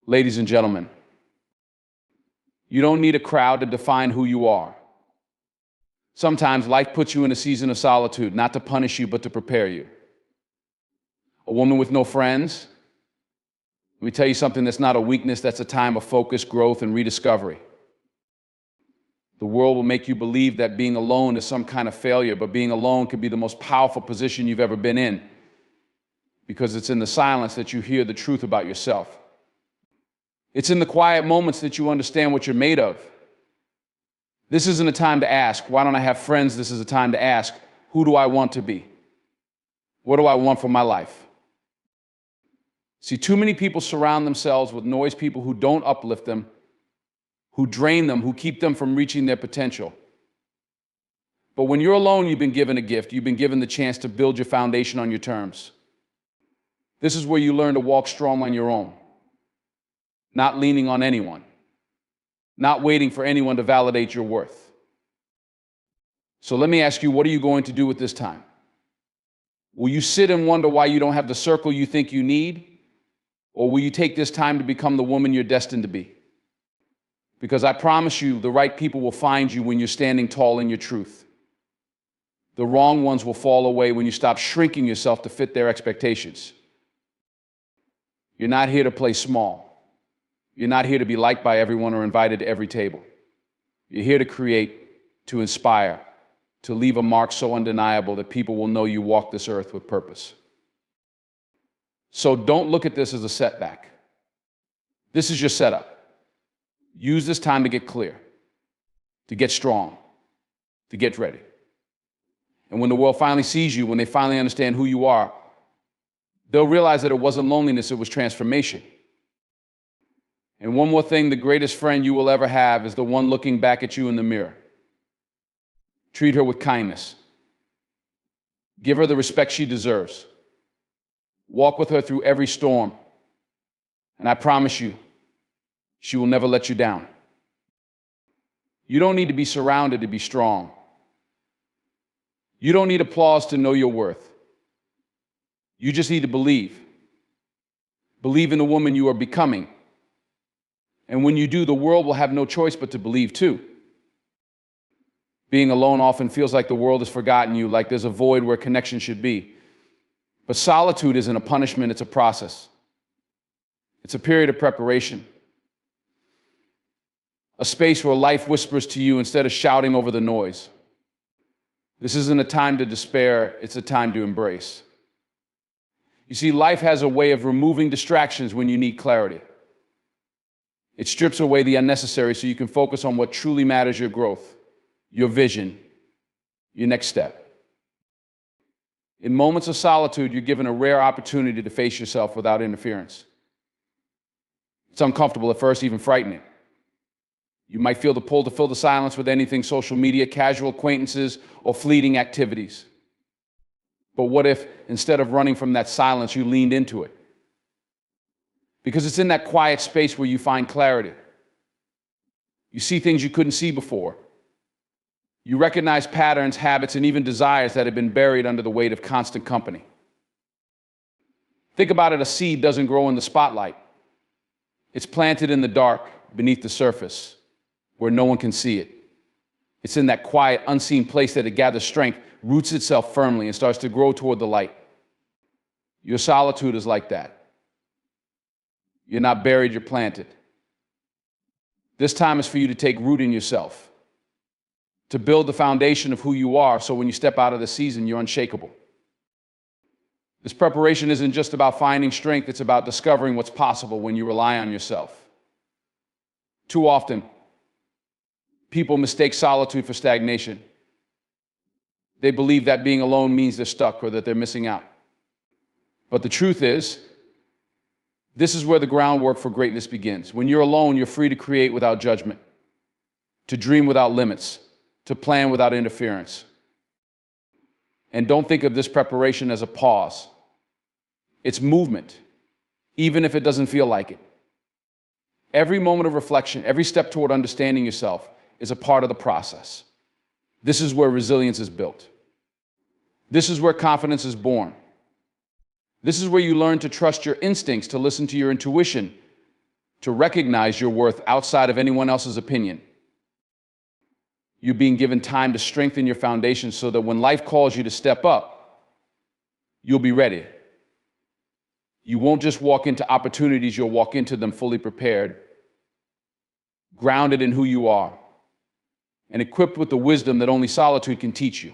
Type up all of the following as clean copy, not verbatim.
Ladies and gentlemen, you don't need a crowd to define who you are. Sometimes life puts you in a season of solitude, not to punish you, but to prepare you. A woman with no friends, let me tell you something that's not a weakness, that's a time of focus, growth, and rediscovery. The world will make you believe that being alone is some kind of failure, but being alone can be the most powerful position you've ever been in, because it's in the silence that you hear the truth about yourself. It's in the quiet moments that you understand what you're made of. This isn't a time to ask, why don't I have friends? This is a time to ask, who do I want to be? What do I want for my life? See, too many people surround themselves with noise people who don't uplift them, who drain them, who keep them from reaching their potential. But when you're alone, you've been given a gift. You've been given the chance to build your foundation on your terms. This is where you learn to walk strong on your own, not leaning on anyone, not waiting for anyone to validate your worth. So let me ask you, what are you going to do with this time? Will you sit and wonder why you don't have the circle you think you need? Or will you take this time to become the woman you're destined to be? Because I promise you, the right people will find you when you're standing tall in your truth. The wrong ones will fall away when you stop shrinking yourself to fit their expectations. You're not here to play small. You're not here to be liked by everyone or invited to every table. You're here to create, to inspire, to leave a mark so undeniable that people will know you walk this earth with purpose. So don't look at this as a setback. This is your setup. Use this time to get clear, to get strong, to get ready. And when the world finally sees you, when they finally understand who you are, they'll realize that it wasn't loneliness, it was transformation. And one more thing, the greatest friend you will ever have is the one looking back at you in the mirror. Treat her with kindness. Give her the respect she deserves. Walk with her through every storm. And I promise you, she will never let you down. You don't need to be surrounded to be strong. You don't need applause to know your worth. You just need to believe. Believe in the woman you are becoming. And when you do, the world will have no choice but to believe too. Being alone often feels like the world has forgotten you, like there's a void where connection should be. But solitude isn't a punishment, it's a process. It's a period of preparation. A space where life whispers to you instead of shouting over the noise. This isn't a time to despair, it's a time to embrace. You see, life has a way of removing distractions when you need clarity. It strips away the unnecessary so you can focus on what truly matters: your growth, your vision, your next step. In moments of solitude, you're given a rare opportunity to face yourself without interference. It's uncomfortable at first, even frightening. You might feel the pull to fill the silence with anything: social media, casual acquaintances, or fleeting activities. But what if, instead of running from that silence, you leaned into it? Because it's in that quiet space where you find clarity. You see things you couldn't see before. You recognize patterns, habits, and even desires that have been buried under the weight of constant company. Think about it: a seed doesn't grow in the spotlight. It's planted in the dark, beneath the surface, where no one can see it. It's in that quiet, unseen place that it gathers strength, roots itself firmly, and starts to grow toward the light. Your solitude is like that. You're not buried, you're planted. This time is for you to take root in yourself, to build the foundation of who you are, so when you step out of the season, you're unshakable. This preparation isn't just about finding strength, it's about discovering what's possible when you rely on yourself. Too often, people mistake solitude for stagnation. They believe that being alone means they're stuck or that they're missing out. But the truth is, this is where the groundwork for greatness begins. When you're alone, you're free to create without judgment, to dream without limits, to plan without interference. And don't think of this preparation as a pause. It's movement, even if it doesn't feel like it. Every moment of reflection, every step toward understanding yourself is a part of the process. This is where resilience is built. This is where confidence is born. This is where you learn to trust your instincts, to listen to your intuition, to recognize your worth outside of anyone else's opinion. You're being given time to strengthen your foundation so that when life calls you to step up, you'll be ready. You won't just walk into opportunities, you'll walk into them fully prepared, grounded in who you are, and equipped with the wisdom that only solitude can teach you.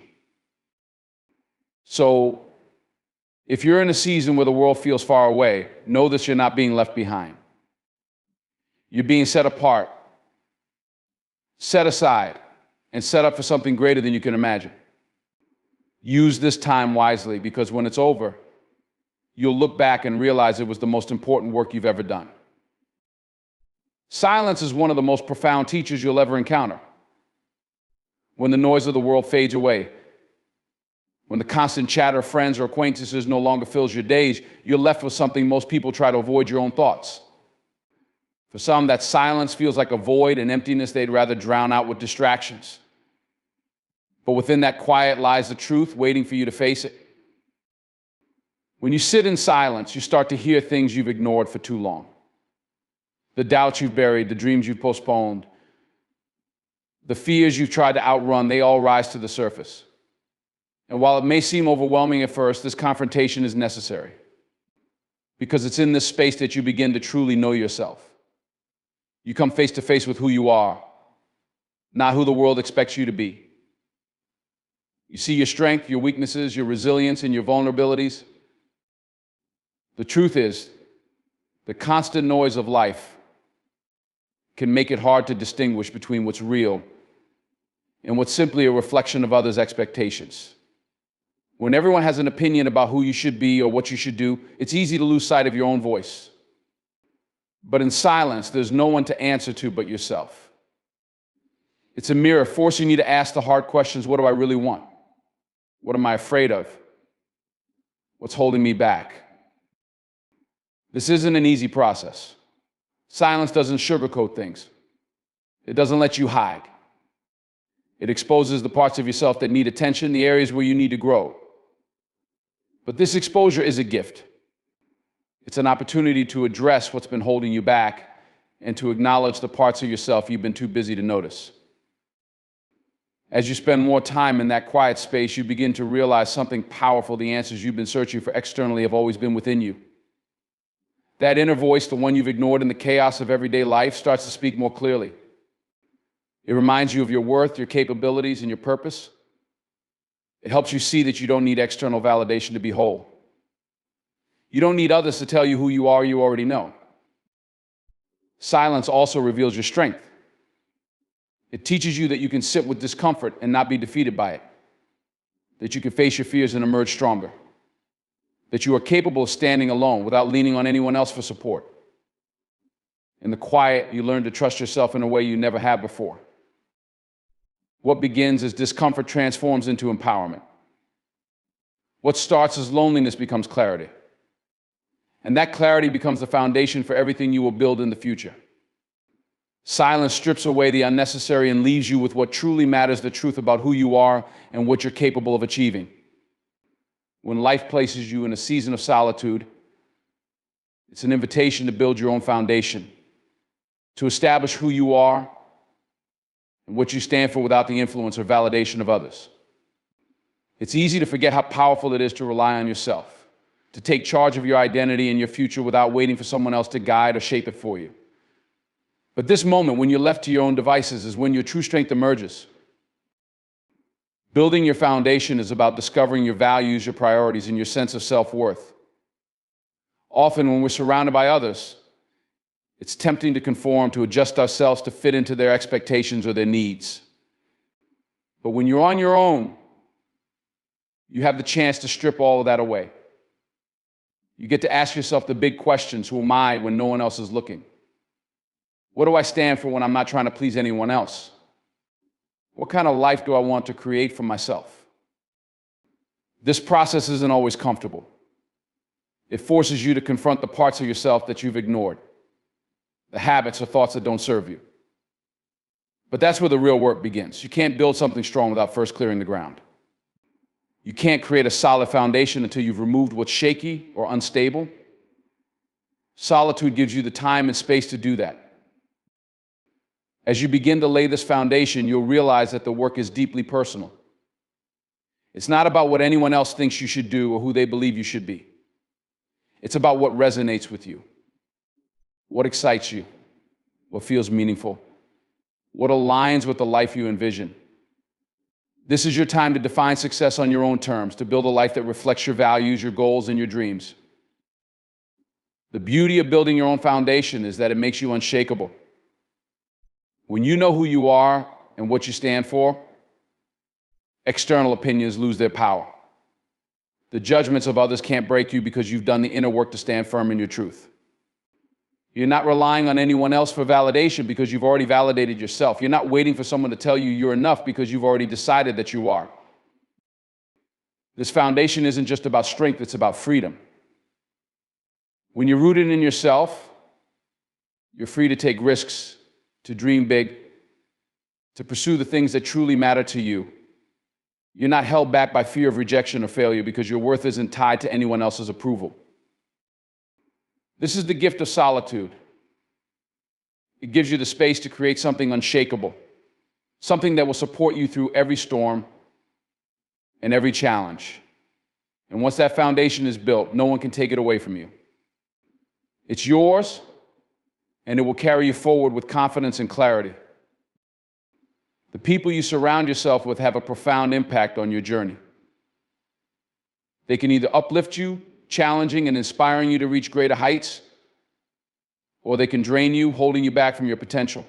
So, if you're in a season where the world feels far away, know that you're not being left behind. You're being set apart, set aside, and set up for something greater than you can imagine. Use this time wisely, because when it's over, you'll look back and realize it was the most important work you've ever done. Silence is one of the most profound teachers you'll ever encounter. When the noise of the world fades away, when the constant chatter of friends or acquaintances no longer fills your days, you're left with something most people try to avoid: your own thoughts. For some, that silence feels like a void, an emptiness they'd rather drown out with distractions. But within that quiet lies the truth, waiting for you to face it. When you sit in silence, you start to hear things you've ignored for too long. The doubts you've buried, the dreams you've postponed, the fears you've tried to outrun, they all rise to the surface. And while it may seem overwhelming at first, this confrontation is necessary, because it's in this space that you begin to truly know yourself. You come face to face with who you are, not who the world expects you to be. You see your strength, your weaknesses, your resilience, and your vulnerabilities. The truth is, the constant noise of life can make it hard to distinguish between what's real and what's simply a reflection of others' expectations. When everyone has an opinion about who you should be or what you should do, it's easy to lose sight of your own voice. But in silence, there's no one to answer to but yourself. It's a mirror forcing you to ask the hard questions: what do I really want? What am I afraid of? What's holding me back? This isn't an easy process. Silence doesn't sugarcoat things. It doesn't let you hide. It exposes the parts of yourself that need attention, the areas where you need to grow. But this exposure is a gift. It's an opportunity to address what's been holding you back and to acknowledge the parts of yourself you've been too busy to notice. As you spend more time in that quiet space, you begin to realize something powerful: the answers you've been searching for externally have always been within you. That inner voice, the one you've ignored in the chaos of everyday life, starts to speak more clearly. It reminds you of your worth, your capabilities, and your purpose. It helps you see that you don't need external validation to be whole. You don't need others to tell you who you are; you already know. Silence also reveals your strength. It teaches you that you can sit with discomfort and not be defeated by it, that you can face your fears and emerge stronger, that you are capable of standing alone without leaning on anyone else for support. In the quiet, you learn to trust yourself in a way you never have before. What begins as discomfort transforms into empowerment. What starts as loneliness becomes clarity. And that clarity becomes the foundation for everything you will build in the future. Silence strips away the unnecessary and leaves you with what truly matters: the truth about who you are and what you're capable of achieving. When life places you in a season of solitude, it's an invitation to build your own foundation, to establish who you are and what you stand for without the influence or validation of others. It's easy to forget how powerful it is to rely on yourself, to take charge of your identity and your future without waiting for someone else to guide or shape it for you. But this moment, when you're left to your own devices, is when your true strength emerges. Building your foundation is about discovering your values, your priorities, and your sense of self-worth. Often, when we're surrounded by others, it's tempting to conform, to adjust ourselves to fit into their expectations or their needs. But when you're on your own, you have the chance to strip all of that away. You get to ask yourself the big questions: who am I when no one else is looking? What do I stand for when I'm not trying to please anyone else? What kind of life do I want to create for myself? This process isn't always comfortable. It forces you to confront the parts of yourself that you've ignored, the habits or thoughts that don't serve you. But that's where the real work begins. You can't build something strong without first clearing the ground. You can't create a solid foundation until you've removed what's shaky or unstable. Solitude gives you the time and space to do that. As you begin to lay this foundation, you'll realize that the work is deeply personal. It's not about what anyone else thinks you should do or who they believe you should be. It's about what resonates with you, what excites you, what feels meaningful, what aligns with the life you envision. This is your time to define success on your own terms, to build a life that reflects your values, your goals, and your dreams. The beauty of building your own foundation is that it makes you unshakable. When you know who you are and what you stand for, external opinions lose their power. The judgments of others can't break you because you've done the inner work to stand firm in your truth. You're not relying on anyone else for validation because you've already validated yourself. You're not waiting for someone to tell you you're enough because you've already decided that you are. This foundation isn't just about strength, it's about freedom. When you're rooted in yourself, you're free to take risks, to dream big, to pursue the things that truly matter to you. You're not held back by fear of rejection or failure because your worth isn't tied to anyone else's approval. This is the gift of solitude. It gives you the space to create something unshakable, something that will support you through every storm and every challenge. And once that foundation is built, no one can take it away from you. It's yours, and it will carry you forward with confidence and clarity. The people you surround yourself with have a profound impact on your journey. They can either uplift you, challenging and inspiring you to reach greater heights, or they can drain you, holding you back from your potential.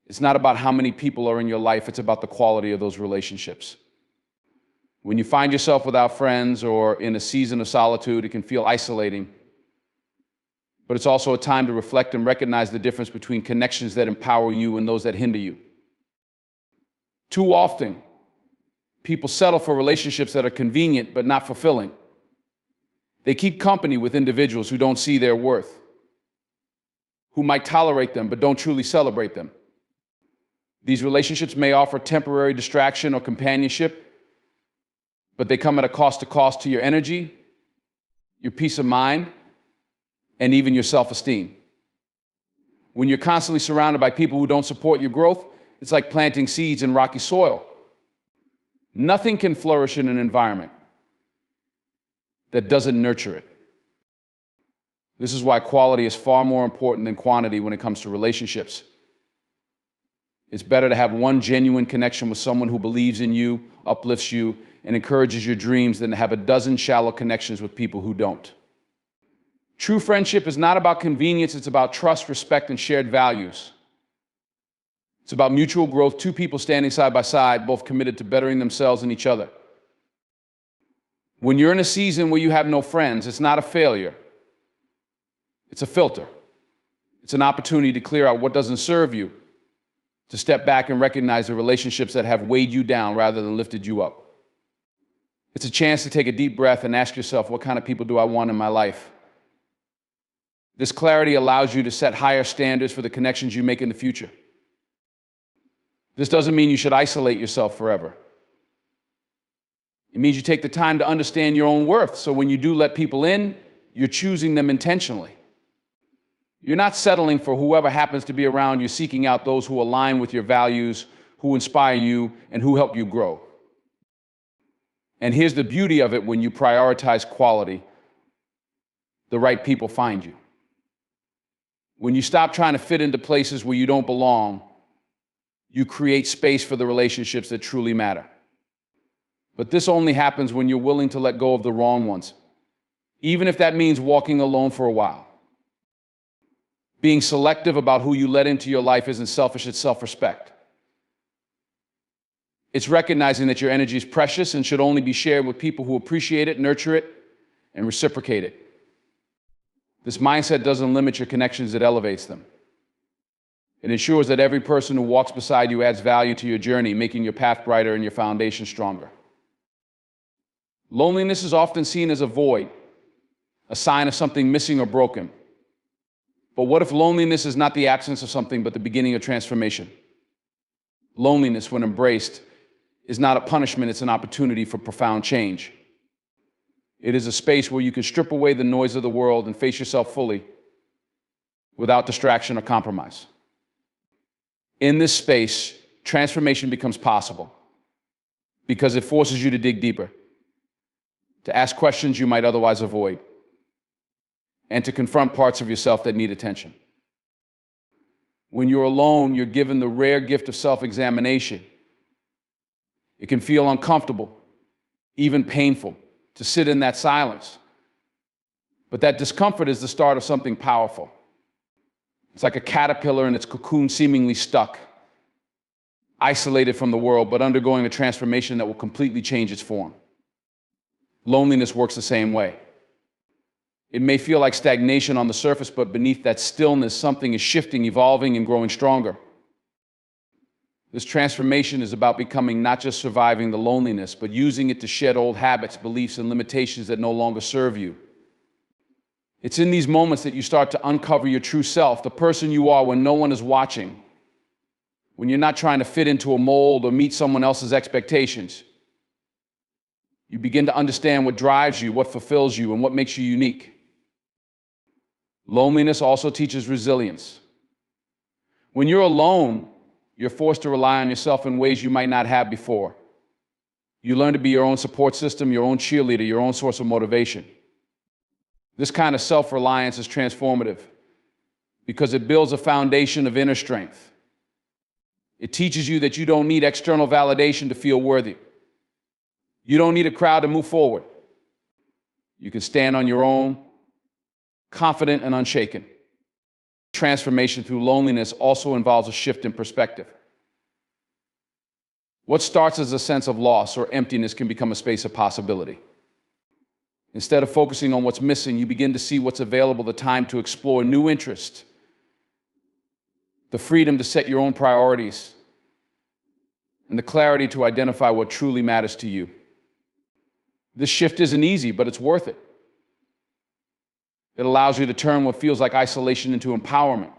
It's not about how many people are in your life, it's about the quality of those relationships. When you find yourself without friends or in a season of solitude, it can feel isolating. But it's also a time to reflect and recognize the difference between connections that empower you and those that hinder you. Too often, people settle for relationships that are convenient but not fulfilling. They keep company with individuals who don't see their worth, who might tolerate them but don't truly celebrate them. These relationships may offer temporary distraction or companionship, but they come at a cost to your energy, your peace of mind, and even your self-esteem. When you're constantly surrounded by people who don't support your growth, it's like planting seeds in rocky soil. Nothing can flourish in an environment that doesn't nurture it. This is why quality is far more important than quantity when it comes to relationships. It's better to have one genuine connection with someone who believes in you, uplifts you, and encourages your dreams than to have a dozen shallow connections with people who don't. True friendship is not about convenience, it's about trust, respect, and shared values. It's about mutual growth, two people standing side by side, both committed to bettering themselves and each other. When you're in a season where you have no friends, it's not a failure. It's a filter. It's an opportunity to clear out what doesn't serve you, to step back and recognize the relationships that have weighed you down rather than lifted you up. It's a chance to take a deep breath and ask yourself, what kind of people do I want in my life? This clarity allows you to set higher standards for the connections you make in the future. This doesn't mean you should isolate yourself forever. It means you take the time to understand your own worth, so when you do let people in, you're choosing them intentionally. You're not settling for whoever happens to be around. You're seeking out those who align with your values, who inspire you, and who help you grow. And here's the beauty of it: when you prioritize quality, the right people find you. When you stop trying to fit into places where you don't belong, you create space for the relationships that truly matter. But this only happens when you're willing to let go of the wrong ones, even if that means walking alone for a while. Being selective about who you let into your life isn't selfish, it's self-respect. It's recognizing that your energy is precious and should only be shared with people who appreciate it, nurture it, and reciprocate it. This mindset doesn't limit your connections, it elevates them. It ensures that every person who walks beside you adds value to your journey, making your path brighter and your foundation stronger. Loneliness is often seen as a void, a sign of something missing or broken. But what if loneliness is not the absence of something, but the beginning of transformation? Loneliness, when embraced, is not a punishment, it's an opportunity for profound change. It is a space where you can strip away the noise of the world and face yourself fully without distraction or compromise. In this space, transformation becomes possible because it forces you to dig deeper, to ask questions you might otherwise avoid, and to confront parts of yourself that need attention. When you're alone, you're given the rare gift of self-examination. It can feel uncomfortable, even painful, to sit in that silence. But that discomfort is the start of something powerful. It's like a caterpillar in its cocoon, seemingly stuck, isolated from the world, but undergoing a transformation that will completely change its form. Loneliness works the same way. It may feel like stagnation on the surface, but beneath that stillness, something is shifting, evolving, and growing stronger. This transformation is about becoming not just surviving the loneliness, but using it to shed old habits, beliefs, and limitations that no longer serve you. It's in these moments that you start to uncover your true self, the person you are when no one is watching, when you're not trying to fit into a mold or meet someone else's expectations. You begin to understand what drives you, what fulfills you, and what makes you unique. Loneliness also teaches resilience. When you're alone, you're forced to rely on yourself in ways you might not have before. You learn to be your own support system, your own cheerleader, your own source of motivation. This kind of self-reliance is transformative because it builds a foundation of inner strength. It teaches you that you don't need external validation to feel worthy. You don't need a crowd to move forward. You can stand on your own, confident and unshaken. Transformation through loneliness also involves a shift in perspective. What starts as a sense of loss or emptiness can become a space of possibility. Instead of focusing on what's missing, you begin to see what's available, the time to explore new interests, the freedom to set your own priorities, and the clarity to identify what truly matters to you. This shift isn't easy, but it's worth it. It allows you to turn what feels like isolation into empowerment,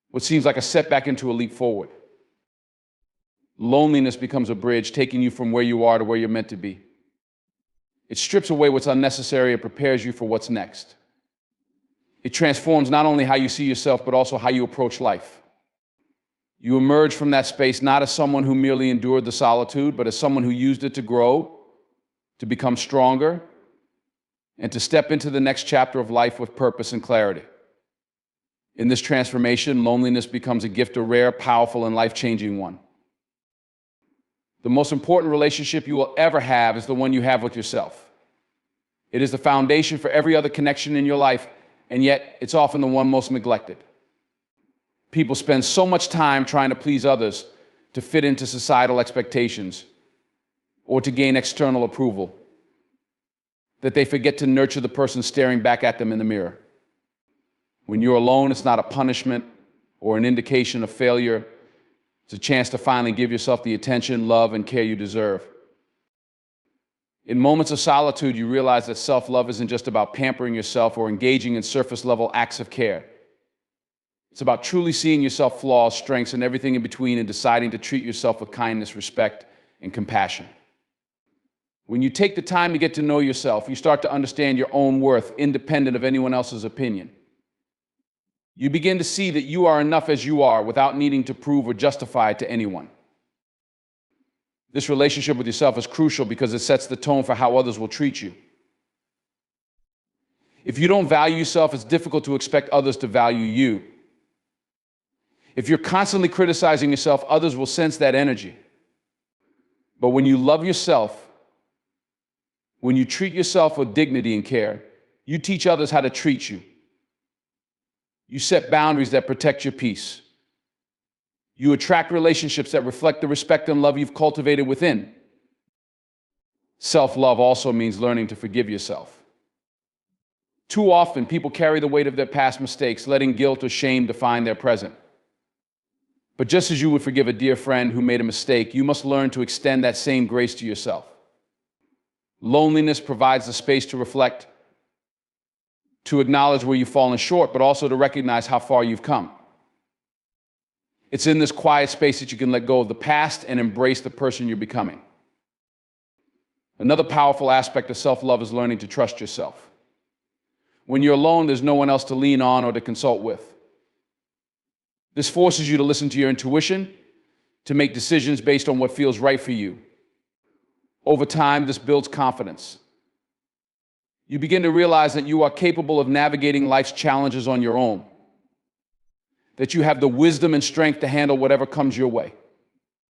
what seems like a setback into a leap forward. Loneliness becomes a bridge, taking you from where you are to where you're meant to be. It strips away what's unnecessary and prepares you for what's next. It transforms not only how you see yourself, but also how you approach life. You emerge from that space not as someone who merely endured the solitude, but as someone who used it to grow, to become stronger, and to step into the next chapter of life with purpose and clarity. In this transformation, loneliness becomes a gift, a rare, powerful, and life-changing one. The most important relationship you will ever have is the one you have with yourself. It is the foundation for every other connection in your life, and yet it's often the one most neglected. People spend so much time trying to please others, to fit into societal expectations, or to gain external approval, that they forget to nurture the person staring back at them in the mirror. When you're alone, it's not a punishment or an indication of failure. It's a chance to finally give yourself the attention, love, and care you deserve. In moments of solitude, you realize that self-love isn't just about pampering yourself or engaging in surface-level acts of care. It's about truly seeing yourself flaws, strengths, and everything in between, and deciding to treat yourself with kindness, respect, and compassion. When you take the time to get to know yourself, you start to understand your own worth, independent of anyone else's opinion. You begin to see that you are enough as you are without needing to prove or justify it to anyone. This relationship with yourself is crucial because it sets the tone for how others will treat you. If you don't value yourself, it's difficult to expect others to value you. If you're constantly criticizing yourself, others will sense that energy. But when you love yourself, when you treat yourself with dignity and care, you teach others how to treat you. You set boundaries that protect your peace. You attract relationships that reflect the respect and love you've cultivated within. Self-love also means learning to forgive yourself. Too often, people carry the weight of their past mistakes, letting guilt or shame define their present. But just as you would forgive a dear friend who made a mistake, you must learn to extend that same grace to yourself. Loneliness provides the space to reflect, to acknowledge where you've fallen short, but also to recognize how far you've come. It's in this quiet space that you can let go of the past and embrace the person you're becoming. Another powerful aspect of self-love is learning to trust yourself. When you're alone, there's no one else to lean on or to consult with. This forces you to listen to your intuition, to make decisions based on what feels right for you. Over time, this builds confidence. You begin to realize that you are capable of navigating life's challenges on your own, that you have the wisdom and strength to handle whatever comes your way.